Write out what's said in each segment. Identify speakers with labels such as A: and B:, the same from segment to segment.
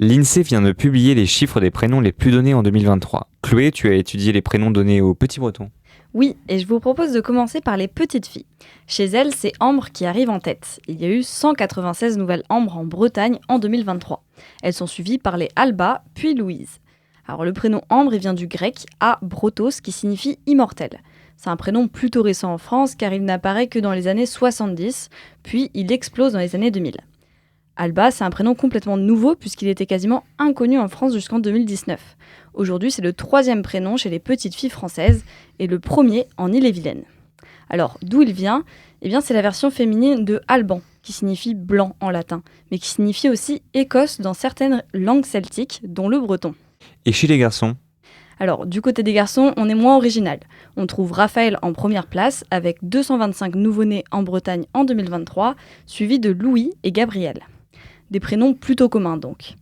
A: L'INSEE vient de publier les chiffres des prénoms les plus donnés en 2023. Chloé, tu as étudié les prénoms donnés aux petits Bretons.
B: Oui, et je vous propose de commencer par les petites filles. Chez elles, c'est Ambre qui arrive en tête. Il y a eu 196 nouvelles Ambres en Bretagne en 2023. Elles sont suivies par les Alba, puis Louise. Alors le prénom Ambre, il vient du grec a brotos qui signifie immortel. C'est un prénom plutôt récent en France car il n'apparaît que dans les années 70, puis il explose dans les années 2000. Alba, c'est un prénom complètement nouveau puisqu'il était quasiment inconnu en France jusqu'en 2019. Aujourd'hui, c'est le 3e prénom chez les petites filles françaises et le premier en Ille-et-Vilaine. Alors, d'où il vient ? Eh bien, c'est la version féminine de Alban, qui signifie blanc en latin, mais qui signifie aussi Écosse dans certaines langues celtiques, dont le breton.
A: Et chez les garçons ?
B: Alors, du côté des garçons, on est moins original. On trouve Raphaël en première place, avec 225 nouveau-nés en Bretagne en 2023, suivi de Louis et Gabriel. Des prénoms plutôt communs donc.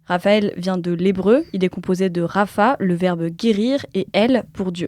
B: Raphaël vient de l'hébreu, il est composé de Rapha, le verbe guérir, et El pour Dieu.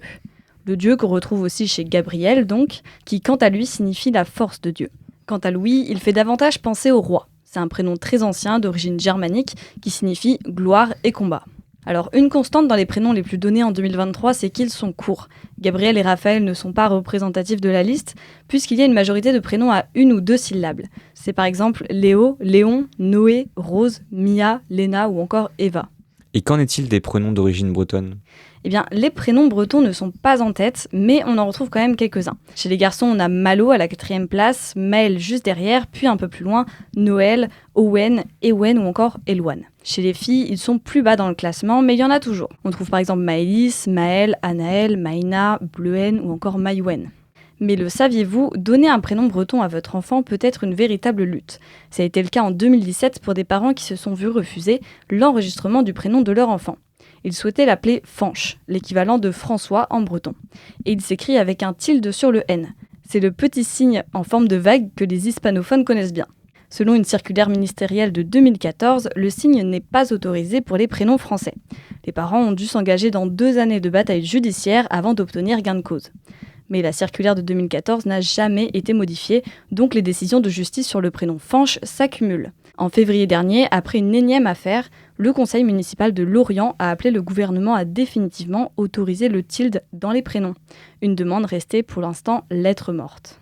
B: Le Dieu qu'on retrouve aussi chez Gabriel donc, qui quant à lui signifie la force de Dieu. Quant à Louis, il fait davantage penser au roi. C'est un prénom très ancien d'origine germanique qui signifie gloire et combat. Alors, une constante dans les prénoms les plus donnés en 2023, c'est qu'ils sont courts. Gabriel et Raphaël ne sont pas représentatifs de la liste, puisqu'il y a une majorité de prénoms à 1 ou 2 syllabes. C'est par exemple Léo, Léon, Noé, Rose, Mia, Léna ou encore Eva.
A: Et qu'en est-il des prénoms d'origine bretonne ?
B: Eh bien, les prénoms bretons ne sont pas en tête, mais on en retrouve quand même quelques-uns. Chez les garçons, on a Malo à la 4e place, Maël juste derrière, puis un peu plus loin, Noël, Owen, Ewen ou encore Eloane. Chez les filles, ils sont plus bas dans le classement, mais il y en a toujours. On trouve par exemple Maëlys, Maëlle, Anaël, Maïna, Bleuen ou encore Maïwen. Mais le saviez-vous, donner un prénom breton à votre enfant peut être une véritable lutte. Ça a été le cas en 2017 pour des parents qui se sont vus refuser l'enregistrement du prénom de leur enfant. Ils souhaitaient l'appeler Fanche, l'équivalent de François en breton. Et il s'écrit avec un tilde sur le N. C'est le petit signe en forme de vague que les hispanophones connaissent bien. Selon une circulaire ministérielle de 2014, le signe n'est pas autorisé pour les prénoms français. Les parents ont dû s'engager dans 2 années de bataille judiciaire avant d'obtenir gain de cause. Mais la circulaire de 2014 n'a jamais été modifiée, donc les décisions de justice sur le prénom Fanche s'accumulent. En février dernier, après une énième affaire, le conseil municipal de Lorient a appelé le gouvernement à définitivement autoriser le tilde dans les prénoms. Une demande restée pour l'instant lettre morte.